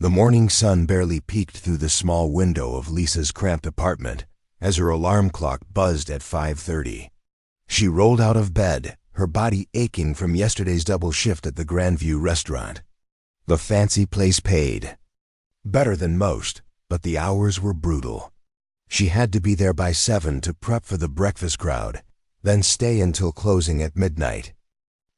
The morning sun barely peeked through the small window of Lisa's cramped apartment as her alarm clock buzzed at 5:30. She rolled out of bed, her body aching from yesterday's double shift at the Grandview restaurant. The fancy place paid better than most, but the hours were brutal. She had to be there by 7 to prep for the breakfast crowd, then stay until closing at midnight.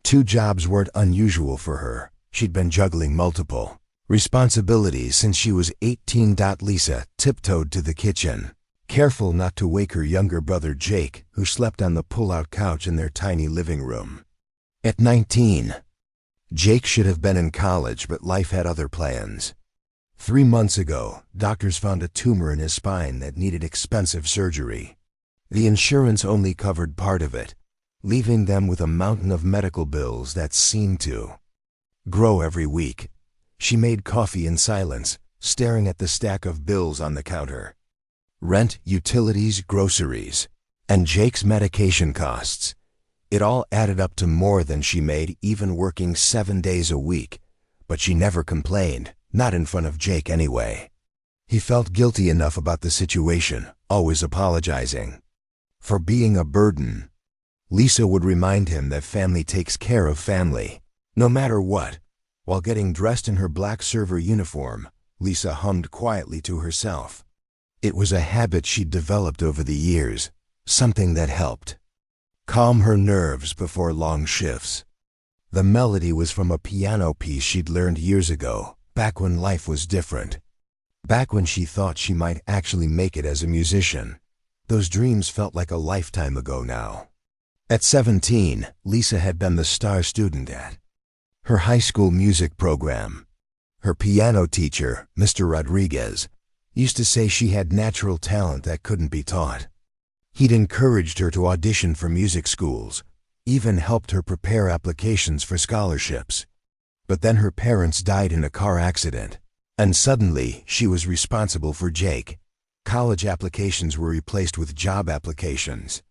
2 jobs weren't unusual for her. She'd been juggling multiple responsibilities since she was 18. Lisa tiptoed to the kitchen, careful not to wake her younger brother Jake, who slept on the pull-out couch in their tiny living room. At 19, Jake should have been in college, but life had other plans. 3 months ago, doctors found a tumor in his spine that needed expensive surgery. The insurance only covered part of it, leaving them with a mountain of medical bills that seemed to grow every week. She made coffee in silence, staring at the stack of bills on the counter. Rent, utilities, groceries, and Jake's medication costs. It all added up to more than she made even working 7 days a week, but she never complained, not in front of Jake anyway. He felt guilty enough about the situation, always apologizing for being a burden. Lisa would remind him that family takes care of family, no matter what. While getting dressed in her black server uniform, Lisa hummed quietly to herself. It was a habit she'd developed over the years, something that helped calm her nerves before long shifts. The melody was from a piano piece she'd learned years ago, back when life was different. Back when she thought she might actually make it as a musician. Those dreams felt like a lifetime ago now. At 17, Lisa had been the star student at her high school music program. Her piano teacher, Mr. Rodriguez, used to say she had natural talent that couldn't be taught. He'd encouraged her to audition for music schools, even helped her prepare applications for scholarships. But then her parents died in a car accident, and suddenly she was responsible for Jake. College applications were replaced with job applications,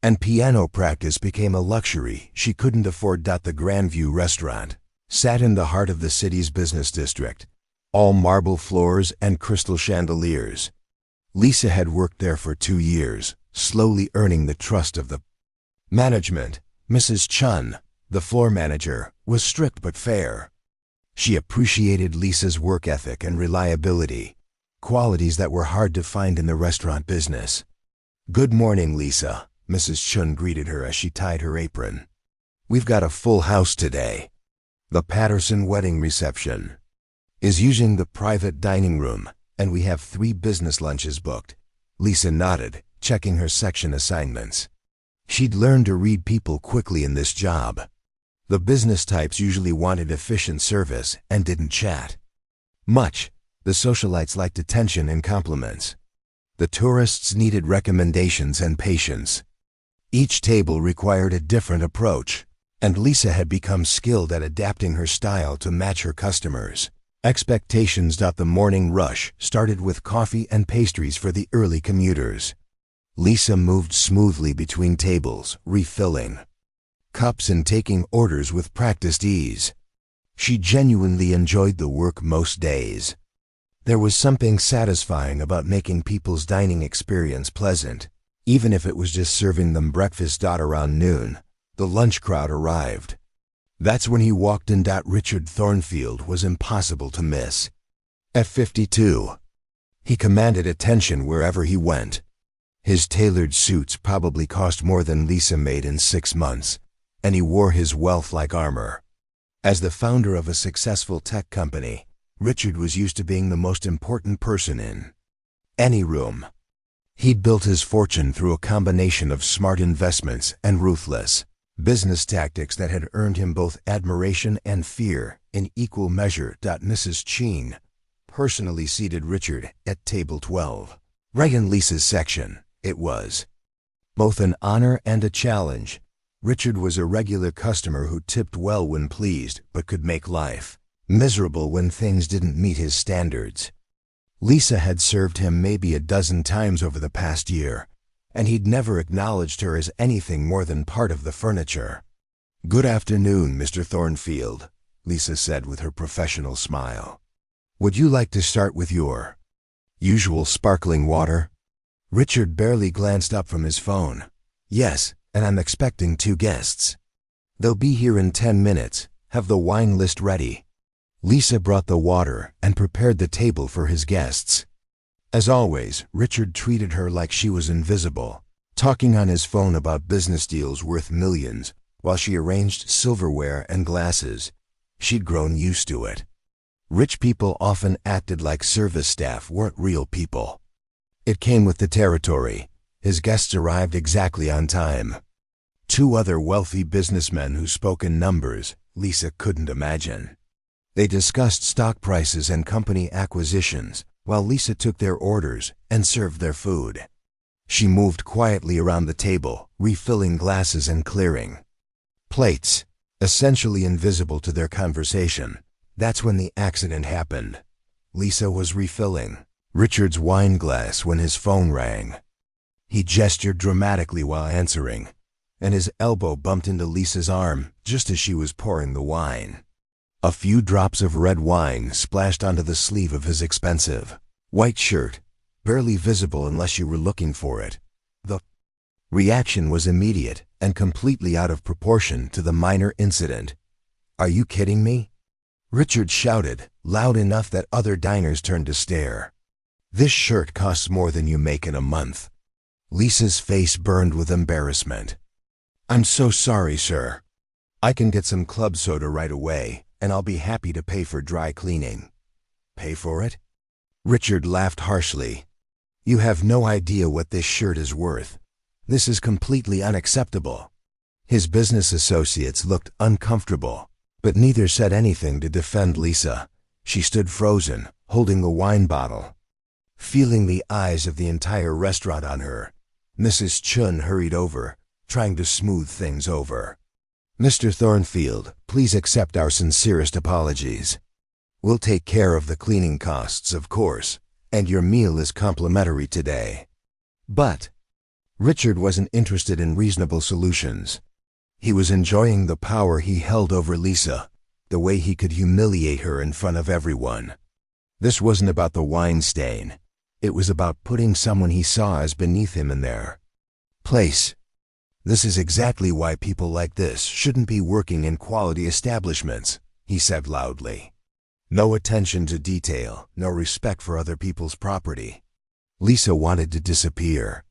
and piano practice became a luxury she couldn't afford. The Grandview restaurant sat in the heart of the city's business district, all marble floors and crystal chandeliers. Lisa had worked there for 2 years, slowly earning the trust of the management. Mrs. Chun, the floor manager, was strict but fair. She appreciated Lisa's work ethic and reliability, qualities that were hard to find in the restaurant business. "Good morning, Lisa," Mrs. Chun greeted her as she tied her apron. "We've got a full house today. The Patterson wedding reception is using the private dining room, and we have 3 business lunches booked." Lisa nodded, checking her section assignments. She'd learned to read people quickly in this job. The business types usually wanted efficient service and didn't chat much. The socialites liked attention and compliments. The tourists needed recommendations and patience. Each table required a different approach, and Lisa had become skilled at adapting her style to match her customers' expectations. The morning rush started with coffee and pastries for the early commuters. Lisa moved smoothly between tables, refilling cups and taking orders with practiced ease. She genuinely enjoyed the work most days. There was something satisfying about making people's dining experience pleasant, even if it was just serving them breakfast. Around noon, the lunch crowd arrived. That's when he walked in. Richard Thornfield was impossible to miss. At 52, he commanded attention wherever he went. His tailored suits probably cost more than Lisa made in 6 months, and he wore his wealth like armor. As the founder of a successful tech company, Richard was used to being the most important person in any room. He'd built his fortune through a combination of smart investments and ruthless business tactics that had earned him both admiration and fear in equal measure. Mrs. Cheen personally seated Richard at table 12. Right in Lisa's section, it was both an honor and a challenge. Richard was a regular customer who tipped well when pleased, but could make life miserable when things didn't meet his standards. Lisa had served him maybe a dozen times over the past year, and he'd never acknowledged her as anything more than part of the furniture. "Good afternoon, Mr. Thornfield," Lisa said with her professional smile. Would you like to start with your usual sparkling water? Richard barely glanced up from his phone. Yes, and I'm expecting 2 guests. They'll be here in 10 minutes. Have the wine list ready. Lisa brought the water and prepared the table for his guests. As always, Richard treated her like she was invisible, talking on his phone about business deals worth millions, while she arranged silverware and glasses. She'd grown used to it. Rich people often acted like service staff weren't real people. It came with the territory. His guests arrived exactly on time. 2 other wealthy businessmen who spoke in numbers Lisa couldn't imagine. They discussed stock prices and company acquisitions, while Lisa took their orders and served their food. She moved quietly around the table, refilling glasses and clearing plates, essentially invisible to their conversation. That's when the accident happened. Lisa was refilling Richard's wine glass when his phone rang. He gestured dramatically while answering, and his elbow bumped into Lisa's arm just as she was pouring the wine. A few drops of red wine splashed onto the sleeve of his expensive white shirt, barely visible unless you were looking for it. The reaction was immediate and completely out of proportion to the minor incident. "Are you kidding me?" Richard shouted, loud enough that other diners turned to stare. "This shirt costs more than you make in a month." Lisa's face burned with embarrassment. "I'm so sorry, sir. I can get some club soda right away, and I'll be happy to pay for dry cleaning." "Pay for it?" Richard laughed harshly. "You have no idea what this shirt is worth. This is completely unacceptable." His business associates looked uncomfortable, but neither said anything to defend Lisa. She stood frozen, holding the wine bottle. Feeling the eyes of the entire restaurant on her, Mrs. Chun hurried over, trying to smooth things over. "Mr. Thornfield, please accept our sincerest apologies. We'll take care of the cleaning costs, of course, and your meal is complimentary today." But Richard wasn't interested in reasonable solutions. He was enjoying the power he held over Lisa, the way he could humiliate her in front of everyone. This wasn't about the wine stain. It was about putting someone he saw as beneath him in their place. "This is exactly why people like this shouldn't be working in quality establishments," he said loudly. "No attention to detail, no respect for other people's property." Lisa wanted to disappear.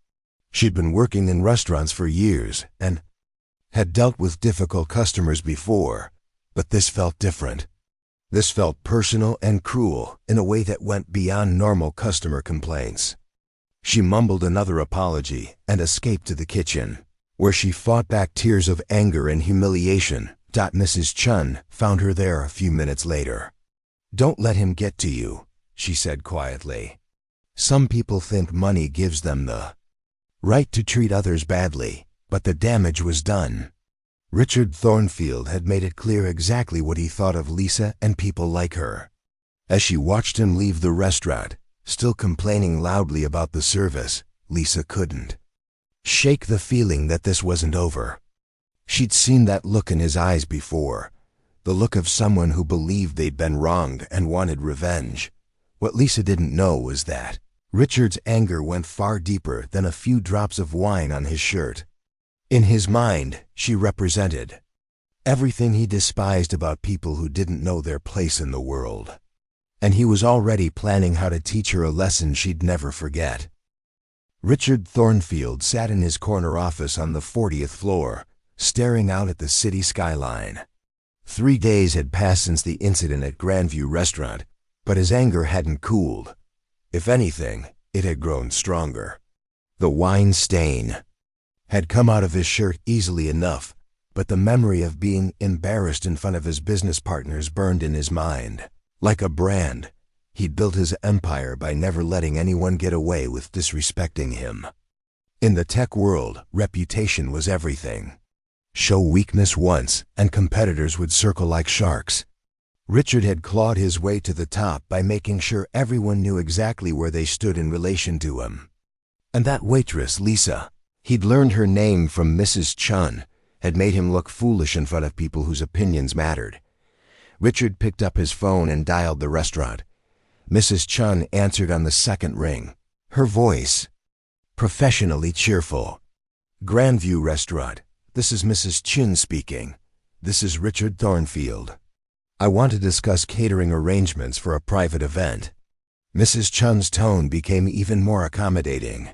She'd been working in restaurants for years and had dealt with difficult customers before, but this felt different. This felt personal and cruel in a way that went beyond normal customer complaints. She mumbled another apology and escaped to the kitchen, where she fought back tears of anger and humiliation. Mrs. Chun found her there a few minutes later. "Don't let him get to you," she said quietly. "Some people think money gives them the right to treat others badly, but the damage was done." Richard Thornfield had made it clear exactly what he thought of Lisa and people like her. As she watched him leave the restaurant, still complaining loudly about the service, Lisa couldn't shake the feeling that this wasn't over. She'd seen that look in his eyes before, the look of someone who believed they'd been wronged and wanted revenge. What Lisa didn't know was that Richard's anger went far deeper than a few drops of wine on his shirt. In his mind, she represented everything he despised about people who didn't know their place in the world. And he was already planning how to teach her a lesson she'd never forget. Richard Thornfield sat in his corner office on the 40th floor, staring out at the city skyline. 3 days had passed since the incident at Grandview Restaurant, but his anger hadn't cooled. If anything, it had grown stronger. The wine stain had come out of his shirt easily enough, but the memory of being embarrassed in front of his business partners burned in his mind. Like a brand, he'd built his empire by never letting anyone get away with disrespecting him. In the tech world, reputation was everything. Show weakness once, and competitors would circle like sharks. Richard had clawed his way to the top by making sure everyone knew exactly where they stood in relation to him. And that waitress, Lisa, he'd learned her name from Mrs. Chun, had made him look foolish in front of people whose opinions mattered. Richard picked up his phone and dialed the restaurant. Mrs. Chun answered on the second ring, her voice professionally cheerful. Grandview Restaurant, this is Mrs. Chun speaking. This is Richard Thornfield. I want to discuss catering arrangements for a private event. Mrs. Chun's tone became even more accommodating.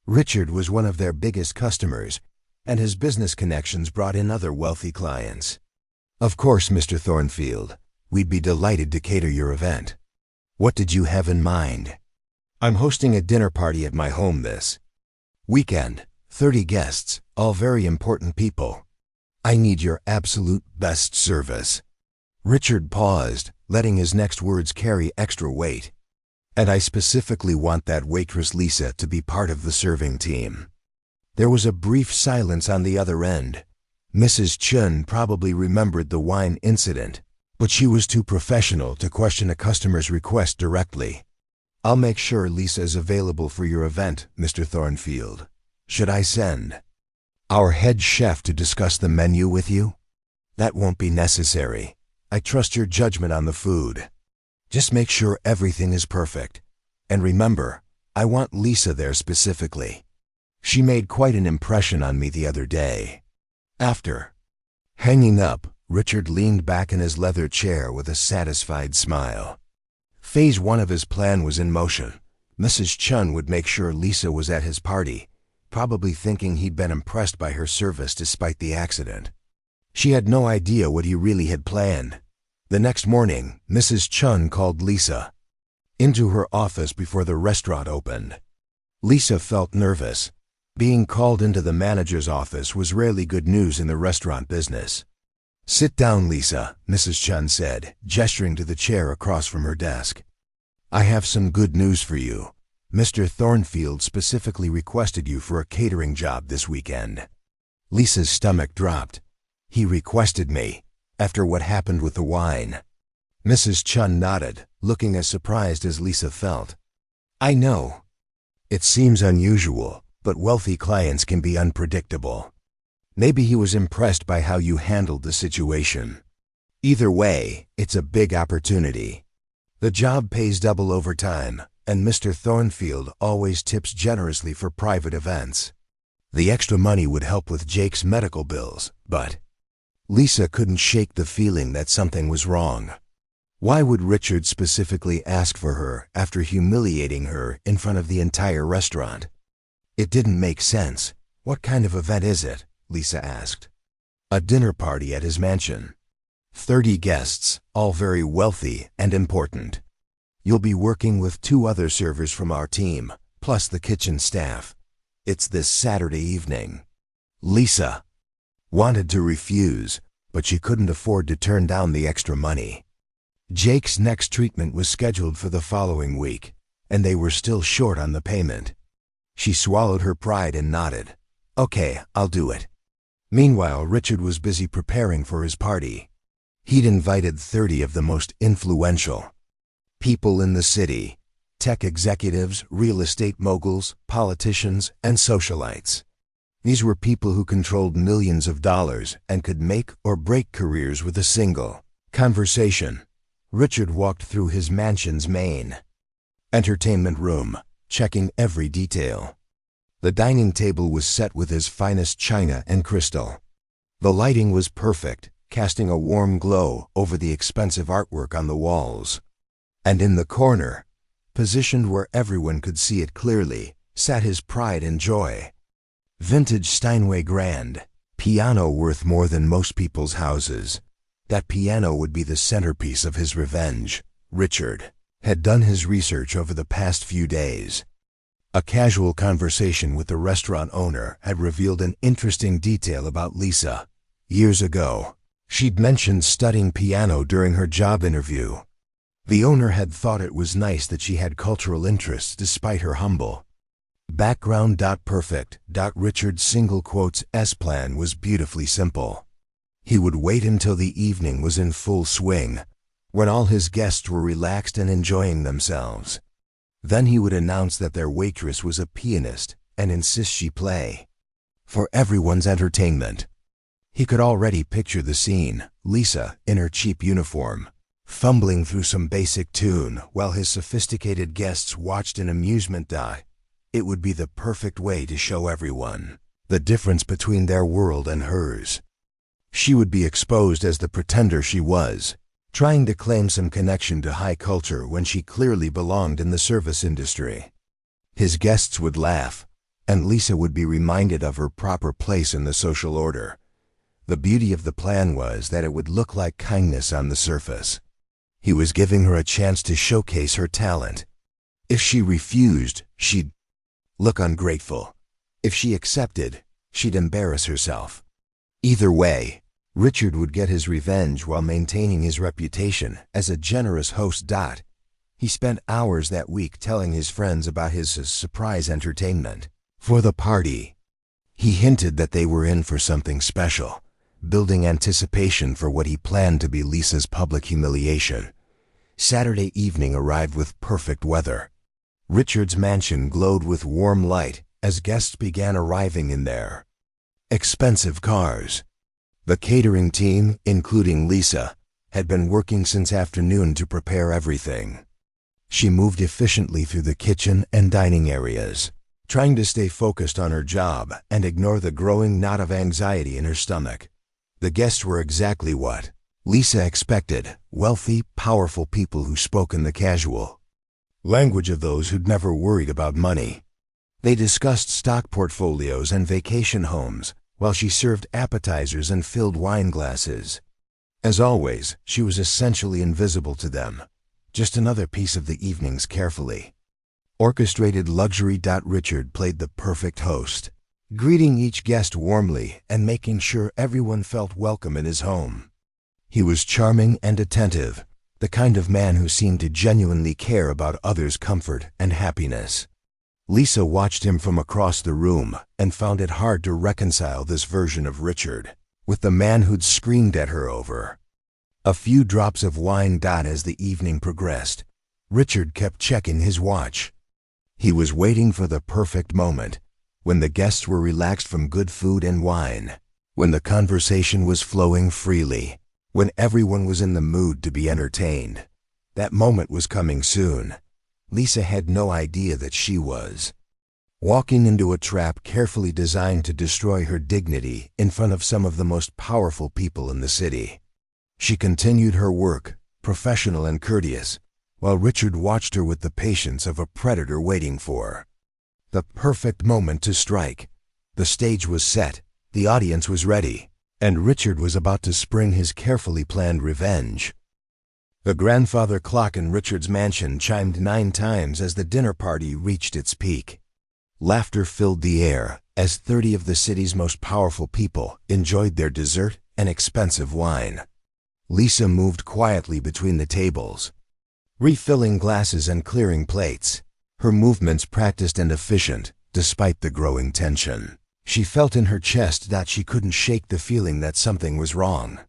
Richard was one of their biggest customers, and his business connections brought in other wealthy clients. Of course, Mr. Thornfield, we'd be delighted to cater your event. What did you have in mind? I'm hosting a dinner party at my home this weekend. 30 guests, all very important people. I need your absolute best service. Richard paused, letting his next words carry extra weight. And I specifically want that waitress Lisa to be part of the serving team. There was a brief silence on the other end. Mrs. Chun probably remembered the wine incident, but she was too professional to question a customer's request directly. I'll make sure Lisa is available for your event, Mr. Thornfield. Should I send our head chef to discuss the menu with you? That won't be necessary. I trust your judgment on the food. Just make sure everything is perfect. And remember, I want Lisa there specifically. She made quite an impression on me the other day. After hanging up, Richard leaned back in his leather chair with a satisfied smile. Phase 1 of his plan was in motion. Mrs. Chun would make sure Lisa was at his party, probably thinking he'd been impressed by her service despite the accident. She had no idea what he really had planned. The next morning, Mrs. Chun called Lisa into her office before the restaurant opened. Lisa felt nervous. Being called into the manager's office was rarely good news in the restaurant business. Sit down, Lisa, Mrs. Chun said, gesturing to the chair across from her desk. I have some good news for you. Mr. Thornfield specifically requested you for a catering job this weekend. Lisa's stomach dropped. He requested me, after what happened with the wine. Mrs. Chun nodded, looking as surprised as Lisa felt. I know. It seems unusual, but wealthy clients can be unpredictable. Maybe he was impressed by how you handled the situation. Either way, it's a big opportunity. The job pays double overtime, and Mr. Thornfield always tips generously for private events. The extra money would help with Jake's medical bills, but Lisa couldn't shake the feeling that something was wrong. Why would Richard specifically ask for her after humiliating her in front of the entire restaurant? It didn't make sense. What kind of event is it? Lisa asked. A dinner party at his mansion. 30 guests, all very wealthy and important. You'll be working with 2 other servers from our team, plus the kitchen staff. It's this Saturday evening. Lisa wanted to refuse, but she couldn't afford to turn down the extra money. Jake's next treatment was scheduled for the following week, and they were still short on the payment. She swallowed her pride and nodded. Okay, I'll do it. Meanwhile, Richard was busy preparing for his party. He'd invited 30 of the most influential people in the city: tech executives, real estate moguls, politicians, and socialites. These were people who controlled millions of dollars and could make or break careers with a single conversation. Richard walked through his mansion's main entertainment room, checking every detail. The dining table was set with his finest china and crystal. The lighting was perfect, casting a warm glow over the expensive artwork on the walls. And in the corner, positioned where everyone could see it clearly, sat his pride and joy. Vintage Steinway grand, piano worth more than most people's houses. That piano would be the centerpiece of his revenge. Richard had done his research over the past few days. A casual conversation with the restaurant owner had revealed an interesting detail about Lisa. Years ago, she'd mentioned studying piano during her job interview. The owner had thought it was nice that she had cultural interests despite her humble background. Perfect. Richard's single quotes S plan was beautifully simple. He would wait until the evening was in full swing, when all his guests were relaxed and enjoying themselves. Then he would announce that their waitress was a pianist and insist she play for everyone's entertainment. He could already picture the scene: Lisa in her cheap uniform, fumbling through some basic tune while his sophisticated guests watched in amusement. It would be the perfect way to show everyone the difference between their world and hers. She would be exposed as the pretender she was, trying to claim some connection to high culture when she clearly belonged in the service industry. His guests would laugh, and Lisa would be reminded of her proper place in the social order. The beauty of the plan was that it would look like kindness on the surface. He was giving her a chance to showcase her talent. If she refused, she'd look ungrateful. If she accepted, she'd embarrass herself. Either way, Richard would get his revenge while maintaining his reputation as a generous host. He spent hours that week telling his friends about his surprise entertainment for the party. He hinted that they were in for something special, building anticipation for what he planned to be Lisa's public humiliation. Saturday evening arrived with perfect weather. Richard's mansion glowed with warm light as guests began arriving in their expensive cars. The catering team, including Lisa, had been working since afternoon to prepare everything. She moved efficiently through the kitchen and dining areas, trying to stay focused on her job and ignore the growing knot of anxiety in her stomach. The guests were exactly what Lisa expected: wealthy, powerful people who spoke in the casual language of those who'd never worried about money. They discussed stock portfolios and vacation homes, while she served appetizers and filled wine glasses. As always, she was essentially invisible to them, just another piece of the evening's carefully orchestrated luxury. Richard played the perfect host, greeting each guest warmly and making sure everyone felt welcome in his home. He was charming and attentive, the kind of man who seemed to genuinely care about others' comfort and happiness. Lisa watched him from across the room and found it hard to reconcile this version of Richard with the man who'd screamed at her over a few drops of wine. As the evening progressed, Richard kept checking his watch. He was waiting for the perfect moment, when the guests were relaxed from good food and wine, when the conversation was flowing freely, when everyone was in the mood to be entertained. That moment was coming soon. Lisa had no idea that she was walking into a trap carefully designed to destroy her dignity in front of some of the most powerful people in the city. She continued her work, professional and courteous, while Richard watched her with the patience of a predator waiting for the perfect moment to strike. The stage was set, the audience was ready, and Richard was about to spring his carefully planned revenge. The grandfather clock in Richard's mansion chimed 9 times as the dinner party reached its peak. Laughter filled the air as 30 of the city's most powerful people enjoyed their dessert and expensive wine. Lisa moved quietly between the tables, refilling glasses and clearing plates, her movements practiced and efficient despite the growing tension. She felt in her chest that she couldn't shake the feeling that something was wrong.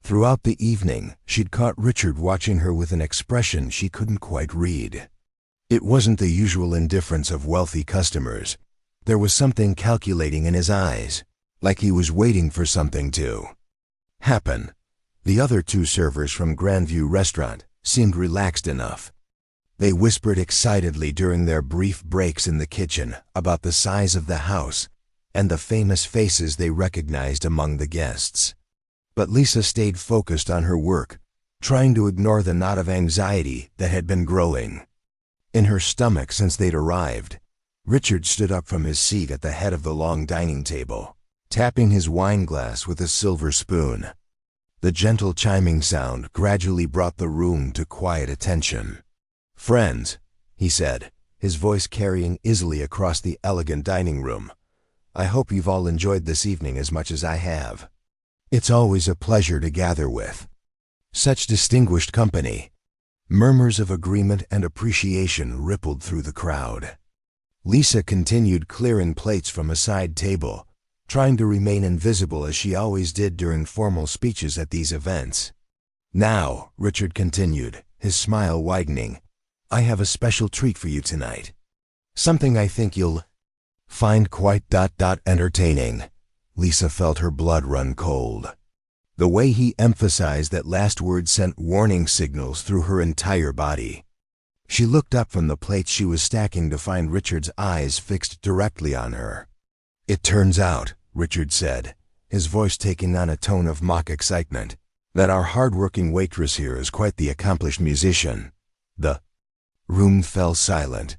Throughout the evening, she'd caught Richard watching her with an expression she couldn't quite read. It wasn't the usual indifference of wealthy customers. There was something calculating in his eyes, like he was waiting for something to happen. The other 2 servers from Grandview Restaurant seemed relaxed enough. They whispered excitedly during their brief breaks in the kitchen about the size of the house and the famous faces they recognized among the guests. But Lisa stayed focused on her work, trying to ignore the knot of anxiety that had been growing in her stomach since they'd arrived. Richard stood up from his seat at the head of the long dining table, tapping his wine glass with a silver spoon. The gentle chiming sound gradually brought the room to quiet attention. "Friends," he said, his voice carrying easily across the elegant dining room, "I hope you've all enjoyed this evening as much as I have. It's always a pleasure to gather with such distinguished company." Murmurs of agreement and appreciation rippled through the crowd. Lisa continued clearing plates from a side table, trying to remain invisible as she always did during formal speeches at these events. "Now," Richard continued, his smile widening, "I have a special treat for you tonight. Something I think you'll find quite entertaining." Lisa felt her blood run cold. The way he emphasized that last word sent warning signals through her entire body. She looked up from the plates she was stacking to find Richard's eyes fixed directly on her. "It turns out," Richard said, his voice taking on a tone of mock excitement, "that our hard-working waitress here is quite the accomplished musician." The room fell silent.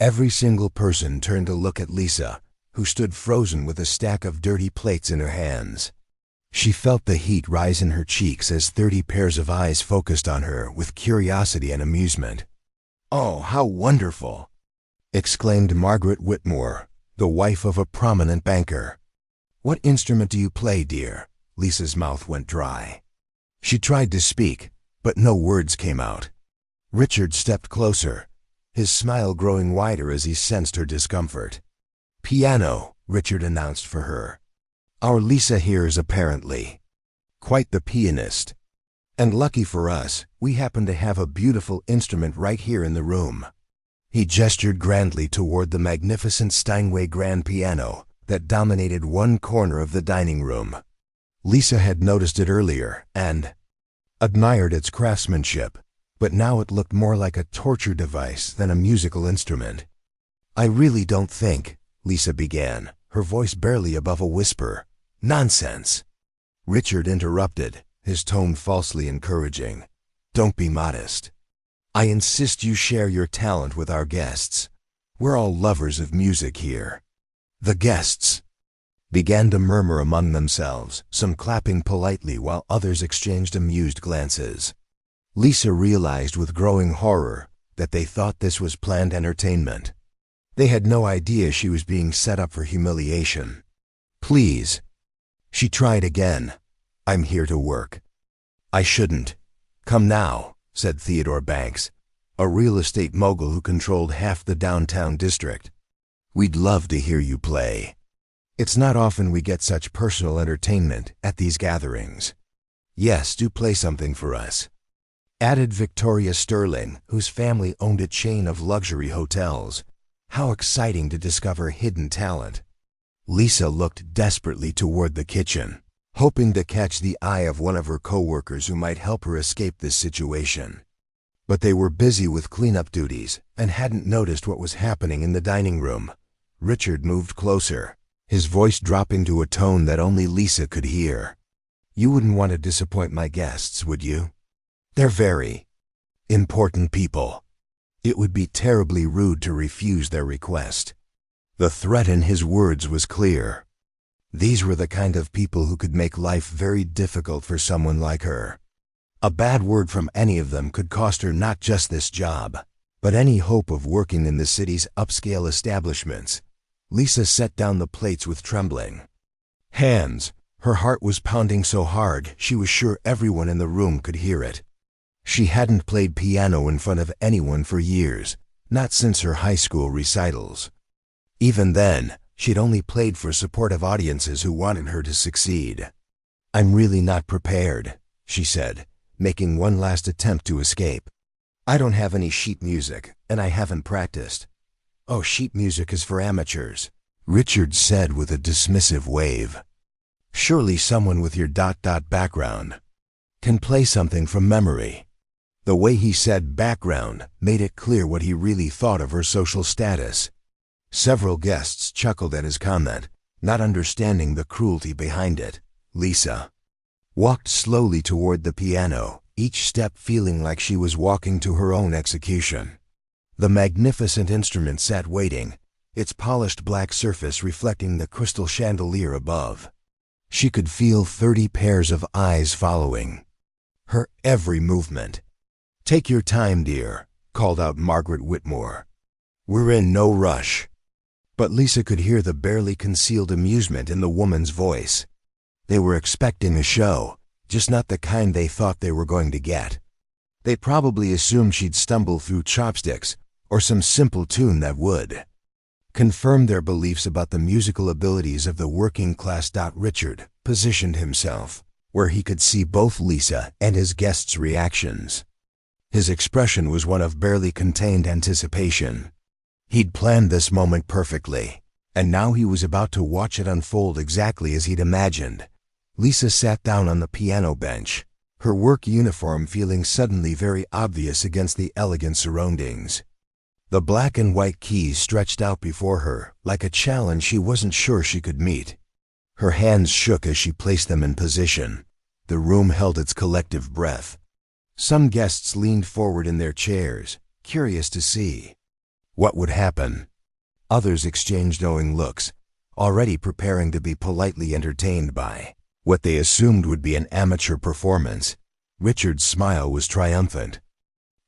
Every single person turned to look at Lisa, who stood frozen with a stack of dirty plates in her hands. She felt the heat rise in her cheeks as 30 pairs of eyes focused on her with curiosity and amusement. "Oh, how wonderful!" exclaimed Margaret Whitmore, the wife of a prominent banker. "What instrument do you play, dear?" Lisa's mouth went dry. She tried to speak, but no words came out. Richard stepped closer, his smile growing wider as he sensed her discomfort. "Piano," Richard announced for her. "Our Lisa here is apparently quite the pianist. And lucky for us, we happen to have a beautiful instrument right here in the room." He gestured grandly toward the magnificent Steinway grand piano that dominated one corner of the dining room. Lisa had noticed it earlier and admired its craftsmanship, but now it looked more like a torture device than a musical instrument. "I really don't think," Lisa began, her voice barely above a whisper. "Nonsense!" Richard interrupted, his tone falsely encouraging. "Don't be modest. I insist you share your talent with our guests. We're all lovers of music here." The guests began to murmur among themselves, some clapping politely while others exchanged amused glances. Lisa realized with growing horror that they thought this was planned entertainment. They had no idea she was being set up for humiliation. "Please." She tried again. "I'm here to work." "I shouldn't." "Come now," said Theodore Banks, a real estate mogul who controlled half the downtown district. "We'd love to hear you play. It's not often we get such personal entertainment at these gatherings." "Yes, do play something for us," added Victoria Sterling, whose family owned a chain of luxury hotels. How exciting to discover hidden talent. Lisa looked desperately toward the kitchen, hoping to catch the eye of one of her co-workers who might help her escape this situation. But they were busy with cleanup duties and hadn't noticed what was happening in the dining room. Richard moved closer, his voice dropping to a tone that only Lisa could hear. "You wouldn't want to disappoint my guests, would you? They're very important people. It would be terribly rude to refuse their request." The threat in his words was clear. These were the kind of people who could make life very difficult for someone like her. A bad word from any of them could cost her not just this job, but any hope of working in the city's upscale establishments. Lisa set down the plates with trembling hands. Her heart was pounding so hard she was sure everyone in the room could hear it. She hadn't played piano in front of anyone for years, not since her high school recitals. Even then, she'd only played for supportive audiences who wanted her to succeed. "I'm really not prepared," she said, making one last attempt to escape. "I don't have any sheet music, and I haven't practiced." "Oh, sheet music is for amateurs," Richard said with a dismissive wave. "Surely someone with your background can play something from memory." The way he said background made it clear what he really thought of her social status. Several guests chuckled at his comment, not understanding the cruelty behind it. Lisa walked slowly toward the piano, each step feeling like she was walking to her own execution. The magnificent instrument sat waiting, its polished black surface reflecting the crystal chandelier above. She could feel 30 pairs of eyes following her every movement. "Take your time, dear," called out Margaret Whitmore. "We're in no rush." But Lisa could hear the barely concealed amusement in the woman's voice. They were expecting a show, just not the kind they thought they were going to get. They probably assumed she'd stumble through chopsticks or some simple tune that would confirm their beliefs about the musical abilities of the working class. Richard positioned himself where he could see both Lisa and his guests' reactions. His expression was one of barely contained anticipation. He'd planned this moment perfectly, and now he was about to watch it unfold exactly as he'd imagined. Lisa sat down on the piano bench, her work uniform feeling suddenly very obvious against the elegant surroundings. The black and white keys stretched out before her like a challenge she wasn't sure she could meet. Her hands shook as she placed them in position. The room held its collective breath. Some guests leaned forward in their chairs, curious to see what would happen. Others exchanged knowing looks, already preparing to be politely entertained by what they assumed would be an amateur performance. Richard's smile was triumphant.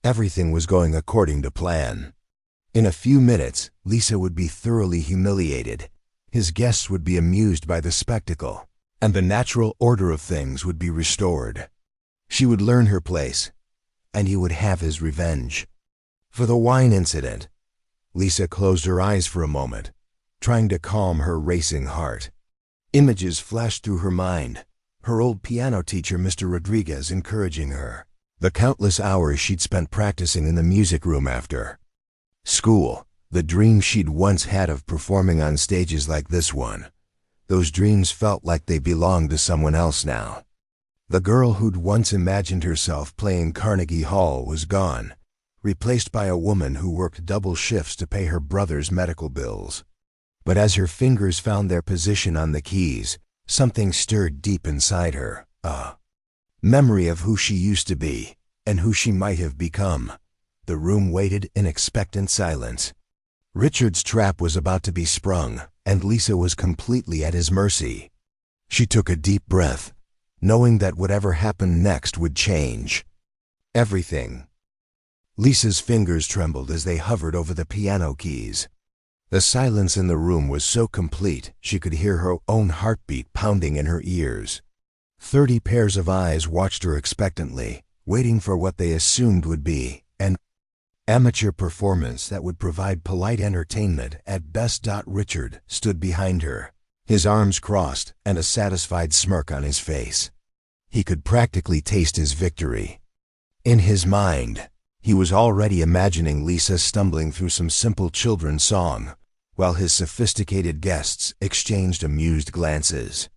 Everything was going according to plan. In a few minutes, Lisa would be thoroughly humiliated. His guests would be amused by the spectacle, and the natural order of things would be restored. She would learn her place, and he would have his revenge. For the wine incident, Lisa closed her eyes for a moment, trying to calm her racing heart. Images flashed through her mind, her old piano teacher Mr. Rodriguez encouraging her, the countless hours she'd spent practicing in the music room after school, the dream she'd once had of performing on stages like this one. Those dreams felt like they belonged to someone else now. The girl who'd once imagined herself playing Carnegie Hall was gone, replaced by a woman who worked double shifts to pay her brother's medical bills. But as her fingers found their position on the keys, something stirred deep inside her, a memory of who she used to be and who she might have become. The room waited in expectant silence. Richard's trap was about to be sprung, and Lisa was completely at his mercy. She took a deep breath, knowing that whatever happened next would change everything. Lisa's fingers trembled as they hovered over the piano keys. The silence in the room was so complete she could hear her own heartbeat pounding in her ears. 30 pairs of eyes watched her expectantly, waiting for what they assumed would be an amateur performance that would provide polite entertainment at best. Richard stood behind her, his arms crossed and a satisfied smirk on his face. He could practically taste his victory. In his mind, he was already imagining Lisa stumbling through some simple children's song, while his sophisticated guests exchanged amused glances.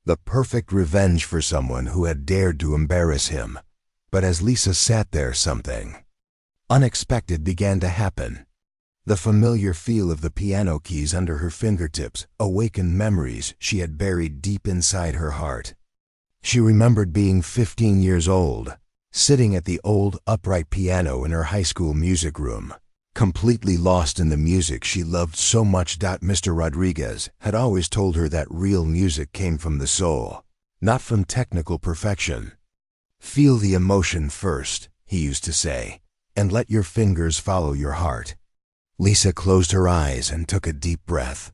The perfect revenge for someone who had dared to embarrass him. But as Lisa sat there, something unexpected began to happen. The familiar feel of the piano keys under her fingertips awakened memories she had buried deep inside her heart. She remembered being 15 years old, sitting at the old upright piano in her high school music room, completely lost in the music she loved so much. Mr. Rodriguez had always told her that real music came from the soul, not from technical perfection. Feel the emotion first, he used to say, and let your fingers follow your heart. Lisa closed her eyes and took a deep breath.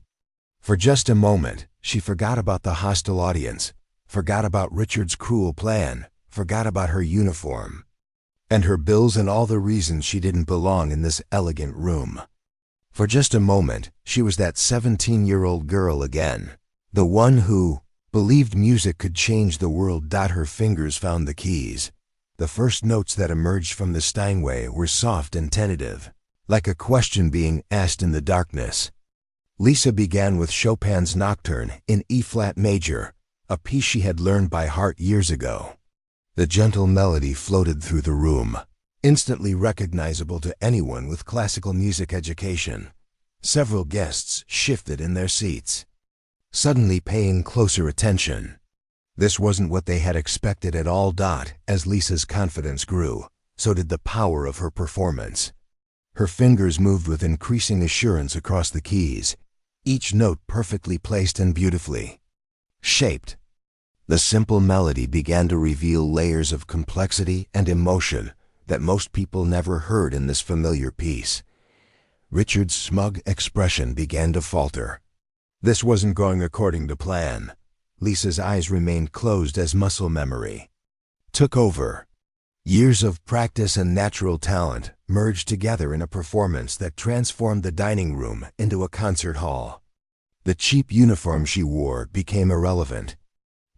For just a moment, she forgot about the hostile audience, forgot about Richard's cruel plan, forgot about her uniform and her bills and all the reasons she didn't belong in this elegant room. For just a moment, she was that 17-year-old girl again, the one who believed music could change the world. Her fingers found the keys. The first notes that emerged from the Steinway were soft and tentative, like a question being asked in the darkness. Lisa began with Chopin's Nocturne in E-flat major, a piece she had learned by heart years ago. The gentle melody floated through the room, instantly recognizable to anyone with classical music education. Several guests shifted in their seats, suddenly paying closer attention. This wasn't what they had expected at all. As Lisa's confidence grew, so did the power of her performance. Her fingers moved with increasing assurance across the keys, each note perfectly placed and beautifully shaped. The simple melody began to reveal layers of complexity and emotion that most people never heard in this familiar piece. Richard's smug expression began to falter. This wasn't going according to plan. Lisa's eyes remained closed as muscle memory took over. Years of practice and natural talent merged together in a performance that transformed the dining room into a concert hall. The cheap uniform she wore became irrelevant.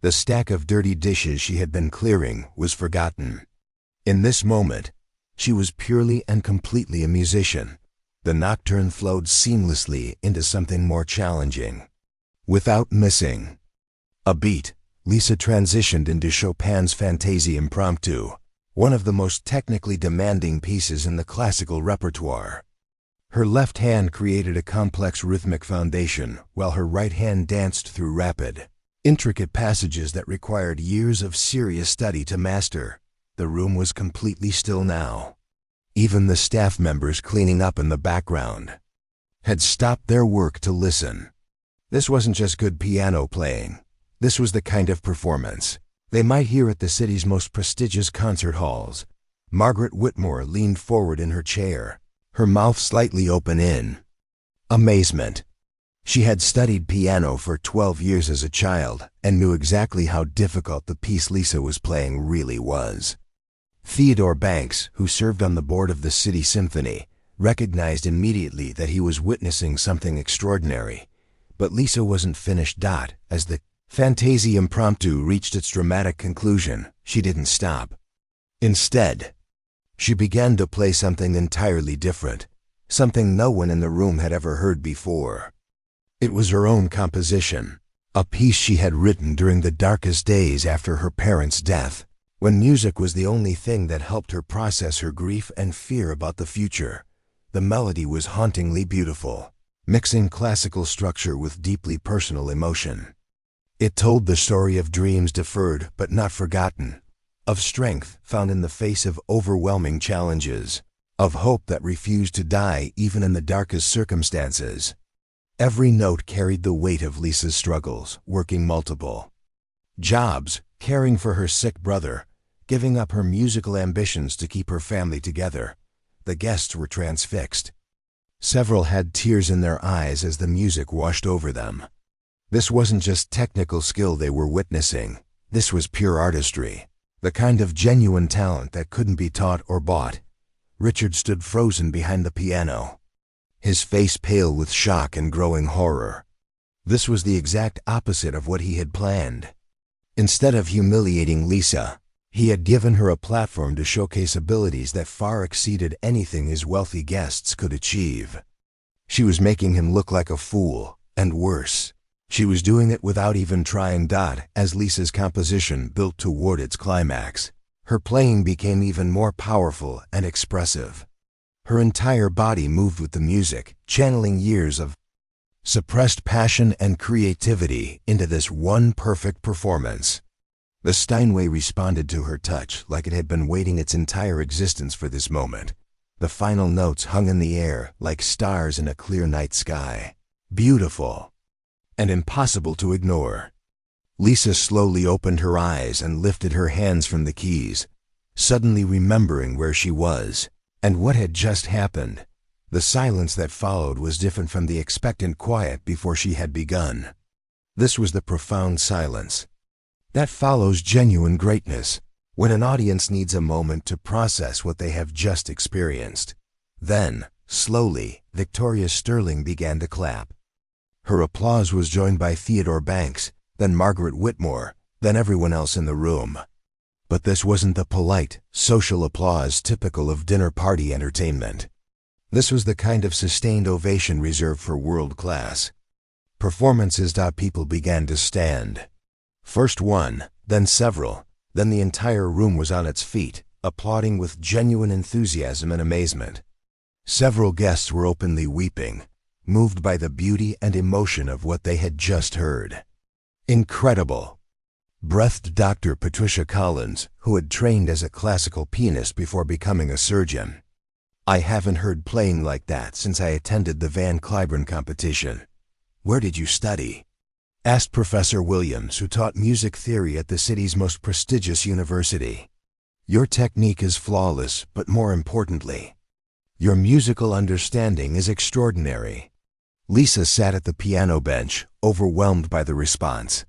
The stack of dirty dishes she had been clearing was forgotten. In this moment, she was purely and completely a musician. The nocturne flowed seamlessly into something more challenging. Without missing a beat, Lisa transitioned into Chopin's Fantaisie Impromptu, one of the most technically demanding pieces in the classical repertoire. Her left hand created a complex rhythmic foundation, while her right hand danced through rapid, intricate passages that required years of serious study to master. The room was completely still now. Even the staff members cleaning up in the background had stopped their work to listen. This wasn't just good piano playing. This was the kind of performance they might hear at the city's most prestigious concert halls. Margaret Whitmore leaned forward in her chair, her mouth slightly open in amazement. She had studied piano for 12 years as a child and knew exactly how difficult the piece Lisa was playing really was. Theodore Banks, who served on the board of the City Symphony, recognized immediately that he was witnessing something extraordinary. But Lisa wasn't finished. As the Fantaisie Impromptu reached its dramatic conclusion, she didn't stop. Instead, she began to play something entirely different, something no one in the room had ever heard before. It was her own composition, a piece she had written during the darkest days after her parents' death, when music was the only thing that helped her process her grief and fear about the future. The melody was hauntingly beautiful, mixing classical structure with deeply personal emotion. It told the story of dreams deferred but not forgotten, of strength found in the face of overwhelming challenges, of hope that refused to die even in the darkest circumstances. Every note carried the weight of Lisa's struggles, working multiple jobs, caring for her sick brother, giving up her musical ambitions to keep her family together. The guests were transfixed. Several had tears in their eyes as the music washed over them. This wasn't just technical skill they were witnessing. This was pure artistry, the kind of genuine talent that couldn't be taught or bought. Richard stood frozen behind the piano, his face pale with shock and growing horror. This was the exact opposite of what he had planned. Instead of humiliating Lisa, he had given her a platform to showcase abilities that far exceeded anything his wealthy guests could achieve. She was making him look like a fool, and worse, she was doing it without even trying. As Lisa's composition built toward its climax, her playing became even more powerful and expressive. Her entire body moved with the music, channeling years of suppressed passion and creativity into this one perfect performance. The Steinway responded to her touch like it had been waiting its entire existence for this moment. The final notes hung in the air like stars in a clear night sky. Beautiful and impossible to ignore. Lisa slowly opened her eyes and lifted her hands from the keys, suddenly remembering where she was and what had just happened. The silence that followed was different from the expectant quiet before she had begun. This was the profound silence that follows genuine greatness, when an audience needs a moment to process what they have just experienced. Then, slowly, Victoria Sterling began to clap. Her applause was joined by Theodore Banks, then Margaret Whitmore, then everyone else in the room. But this wasn't the polite, social applause typical of dinner party entertainment. This was the kind of sustained ovation reserved for world-class performances. People began to stand. First one, then several, then the entire room was on its feet, applauding with genuine enthusiasm and amazement. Several guests were openly weeping, moved by the beauty and emotion of what they had just heard. Incredible, breathed Dr. Patricia Collins, who had trained as a classical pianist before becoming a surgeon. I haven't heard playing like that since I attended the Van Cliburn competition. Where did you study? Asked Professor Williams, who taught music theory at the city's most prestigious university. Your technique is flawless, but more importantly, your musical understanding is extraordinary. Lisa sat at the piano bench, overwhelmed by the response.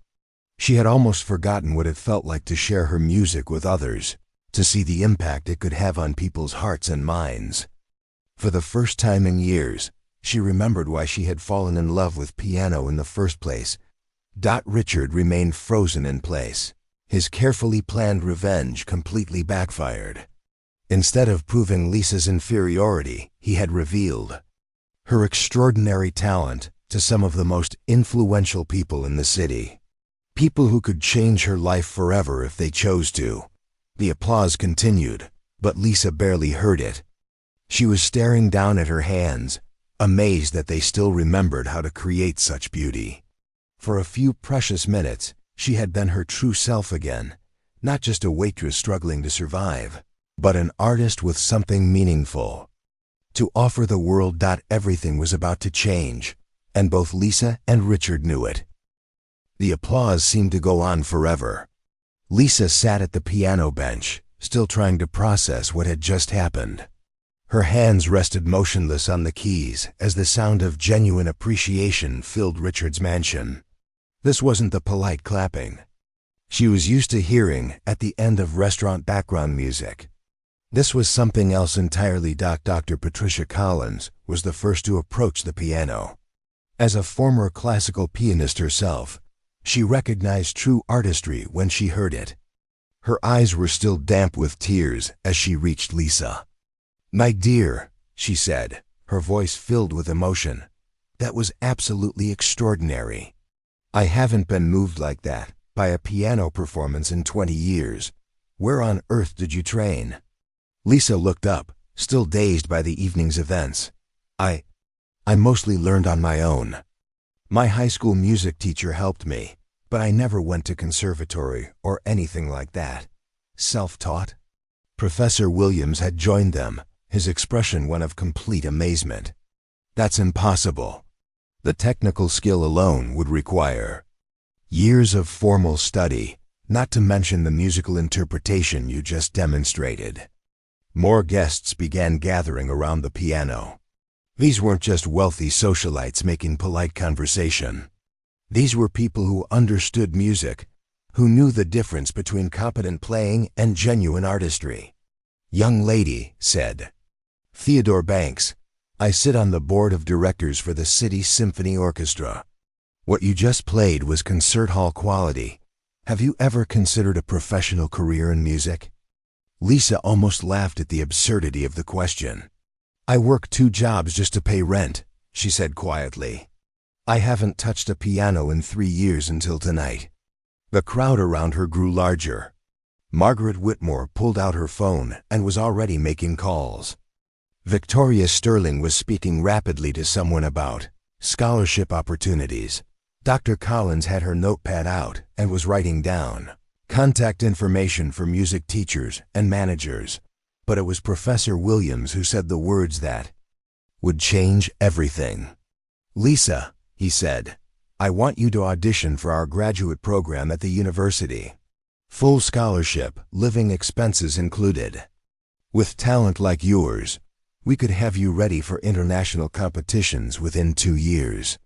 She had almost forgotten what it felt like to share her music with others, to see the impact it could have on people's hearts and minds. For the first time in years, she remembered why she had fallen in love with piano in the first place. Richard remained frozen in place. His carefully planned revenge completely backfired. Instead of proving Lisa's inferiority, he had revealed her extraordinary talent to some of the most influential people in the city. People who could change her life forever if they chose to. The applause continued, but Lisa barely heard it. She was staring down at her hands, amazed that they still remembered how to create such beauty. For a few precious minutes, she had been her true self again, not just a waitress struggling to survive, but an artist with something meaningful to offer the world. Everything was about to change, and both Lisa and Richard knew it. The applause seemed to go on forever. Lisa sat at the piano bench, still trying to process what had just happened. Her hands rested motionless on the keys as the sound of genuine appreciation filled Richard's mansion. This wasn't the polite clapping she was used to hearing at the end of restaurant background music. This was something else entirely. Dr. Patricia Collins was the first to approach the piano. As a former classical pianist herself, she recognized true artistry when she heard it. Her eyes were still damp with tears as she reached Lisa. "My dear," she said, her voice filled with emotion, "that was absolutely extraordinary. I haven't been moved like that by a piano performance in 20 years. Where on earth did you train?" Lisa looked up, still dazed by the evening's events. I mostly learned on my own. My high school music teacher helped me, but I never went to conservatory or anything like that. Self-taught?" Professor Williams had joined them, his expression one of complete amazement. "That's impossible. The technical skill alone would require years of formal study, not to mention the musical interpretation you just demonstrated." More guests began gathering around the piano. These weren't just wealthy socialites making polite conversation. These were people who understood music, who knew the difference between competent playing and genuine artistry. "Young lady," said Theodore Banks, "I sit on the board of directors for the City Symphony Orchestra. What you just played was concert hall quality. Have you ever considered a professional career in music?" Lisa almost laughed at the absurdity of the question. "I work 2 jobs just to pay rent," she said quietly. "I haven't touched a piano in 3 years until tonight." The crowd around her grew larger. Margaret Whitmore pulled out her phone and was already making calls. Victoria Sterling was speaking rapidly to someone about scholarship opportunities. Dr. Collins had her notepad out and was writing down contact information for music teachers and managers. But it was Professor Williams who said the words that would change everything. "Lisa," he said, "I want you to audition for our graduate program at the university. Full scholarship, living expenses included. With talent like yours, we could have you ready for international competitions within 2 years."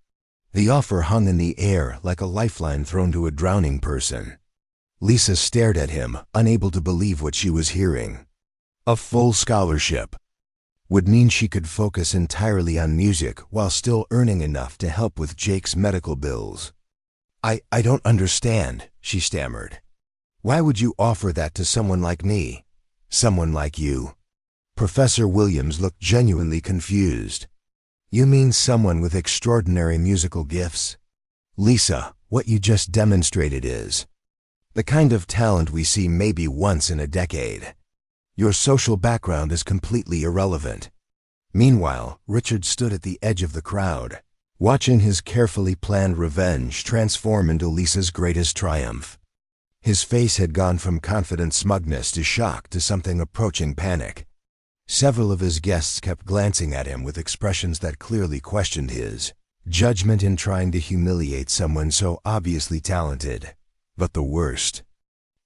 The offer hung in the air like a lifeline thrown to a drowning person. Lisa stared at him, unable to believe what she was hearing. A full scholarship would mean she could focus entirely on music while still earning enough to help with Jake's medical bills. I don't understand," she stammered. "Why would you offer that to someone like me? Someone like you?" Professor Williams looked genuinely confused. "You mean someone with extraordinary musical gifts? Lisa, what you just demonstrated is the kind of talent we see maybe once in a decade. Your social background is completely irrelevant." Meanwhile, Richard stood at the edge of the crowd, watching his carefully planned revenge transform into Lisa's greatest triumph. His face had gone from confident smugness to shock to something approaching panic. Several of his guests kept glancing at him with expressions that clearly questioned his judgment in trying to humiliate someone so obviously talented. But the worst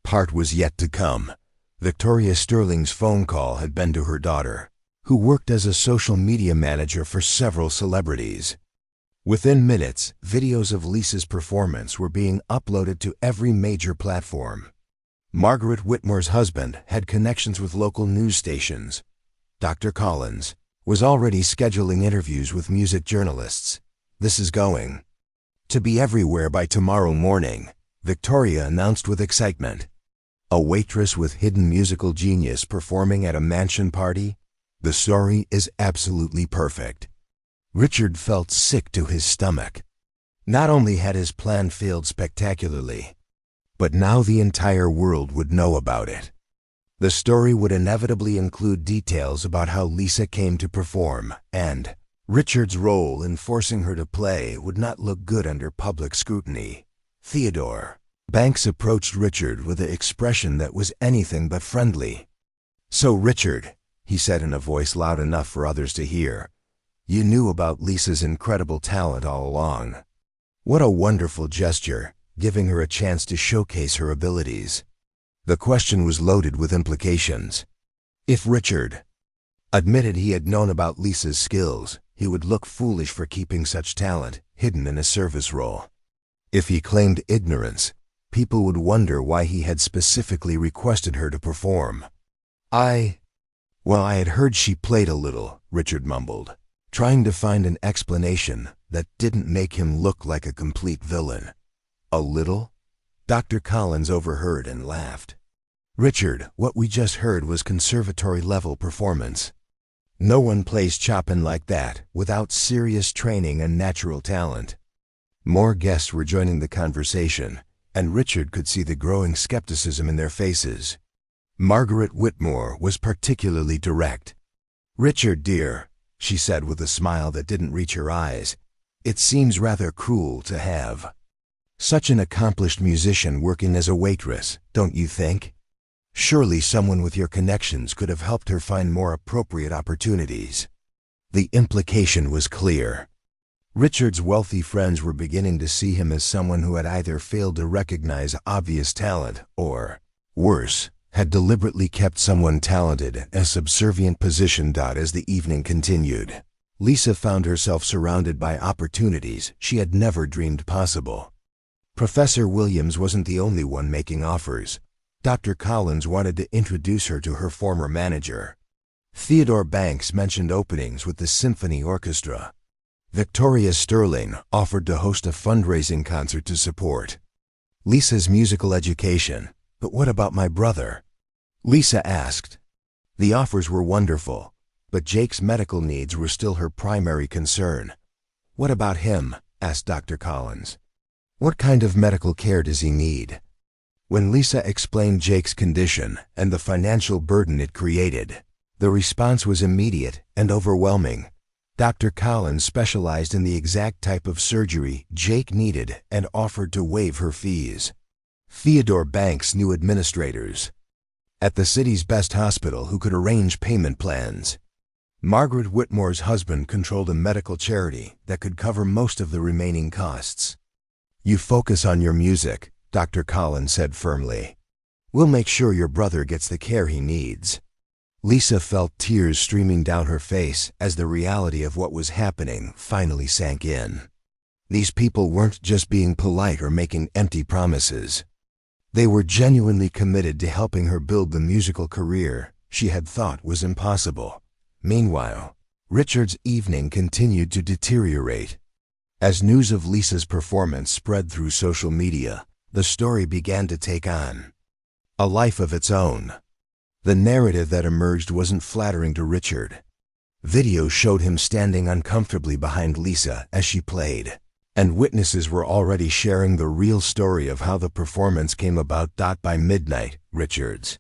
part was yet to come. Victoria Sterling's phone call had been to her daughter, who worked as a social media manager for several celebrities. Within minutes, videos of Lisa's performance were being uploaded to every major platform. Margaret Whitmore's husband had connections with local news stations. Dr. Collins was already scheduling interviews with music journalists. This is going to be everywhere by tomorrow morning, Victoria announced with excitement. A waitress with hidden musical genius performing at a mansion party? The story is absolutely perfect. Richard felt sick to his stomach. Not only had his plan failed spectacularly, but now the entire world would know about it. The story would inevitably include details about how Lisa came to perform, and Richard's role in forcing her to play would not look good under public scrutiny. Theodore Banks approached Richard with an expression that was anything but friendly. "So Richard," he said in a voice loud enough for others to hear, "you knew about Lisa's incredible talent all along. What a wonderful gesture, giving her a chance to showcase her abilities." The question was loaded with implications. If Richard admitted he had known about Lisa's skills, he would look foolish for keeping such talent hidden in a service role. If he claimed ignorance, people would wonder why he had specifically requested her to perform. I had heard she played a little," Richard mumbled, trying to find an explanation that didn't make him look like a complete villain. "A little?" Dr. Collins overheard and laughed. "Richard, what we just heard was conservatory-level performance. No one plays Chopin like that without serious training and natural talent." More guests were joining the conversation, and Richard could see the growing skepticism in their faces. Margaret Whitmore was particularly direct. "Richard, dear," she said with a smile that didn't reach her eyes, "it seems rather cruel to have such an accomplished musician working as a waitress, don't you think? Surely someone with your connections could have helped her find more appropriate opportunities." The implication was clear. Richard's wealthy friends were beginning to see him as someone who had either failed to recognize obvious talent or, worse, had deliberately kept someone talented in a subservient position. As the evening continued, Lisa found herself surrounded by opportunities she had never dreamed possible. Professor Williams wasn't the only one making offers. Dr. Collins wanted to introduce her to her former manager. Theodore Banks mentioned openings with the Symphony Orchestra. Victoria Sterling offered to host a fundraising concert to support Lisa's musical education. "But what about my brother?" Lisa asked. The offers were wonderful, but Jake's medical needs were still her primary concern. "What about him?" asked Dr. Collins. "What kind of medical care does he need?" When Lisa explained Jake's condition and the financial burden it created, the response was immediate and overwhelming. Dr. Collins specialized in the exact type of surgery Jake needed and offered to waive her fees. Theodore Banks knew administrators at the city's best hospital who could arrange payment plans. Margaret Whitmore's husband controlled a medical charity that could cover most of the remaining costs. "You focus on your music," Dr. Collins said firmly. "We'll make sure your brother gets the care he needs." Lisa felt tears streaming down her face as the reality of what was happening finally sank in. These people weren't just being polite or making empty promises. They were genuinely committed to helping her build the musical career she had thought was impossible. Meanwhile, Richard's evening continued to deteriorate. As news of Lisa's performance spread through social media, the story began to take on a life of its own. The narrative that emerged wasn't flattering to Richard. Videos showed him standing uncomfortably behind Lisa as she played, and witnesses were already sharing the real story of how the performance came about. By midnight, Richard's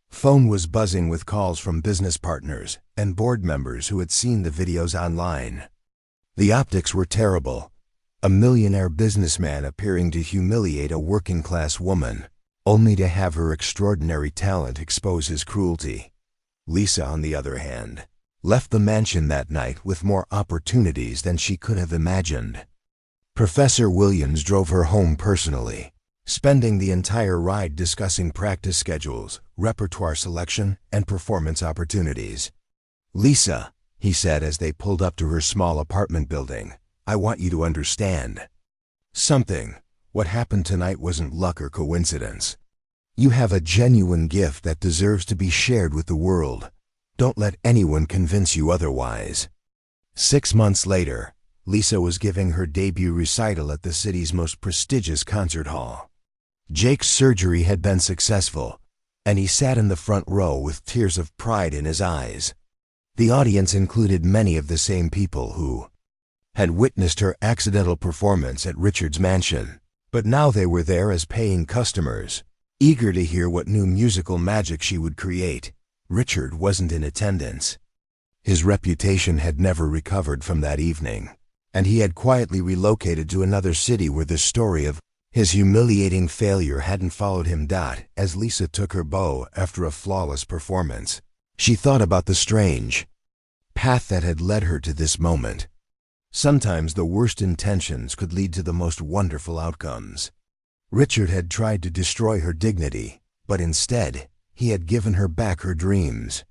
phone was buzzing with calls from business partners and board members who had seen the videos online. The optics were terrible. A millionaire businessman appearing to humiliate a working-class woman, only to have her extraordinary talent expose his cruelty. Lisa, on the other hand, left the mansion that night with more opportunities than she could have imagined. Professor Williams drove her home personally, spending the entire ride discussing practice schedules, repertoire selection, and performance opportunities. "Lisa," he said as they pulled up to her small apartment building, "I want you to understand something. What happened tonight wasn't luck or coincidence. You have a genuine gift that deserves to be shared with the world. Don't let anyone convince you otherwise." 6 months later, Lisa was giving her debut recital at the city's most prestigious concert hall. Jake's surgery had been successful, and he sat in the front row with tears of pride in his eyes. The audience included many of the same people who had witnessed her accidental performance at Richard's mansion. But now they were there as paying customers, eager to hear what new musical magic she would create. Richard wasn't in attendance. His reputation had never recovered from that evening, and he had quietly relocated to another city where the story of his humiliating failure hadn't followed him. As Lisa took her bow after a flawless performance, she thought about the strange path that had led her to this moment. Sometimes the worst intentions could lead to the most wonderful outcomes. Richard had tried to destroy her dignity, but instead, he had given her back her dreams.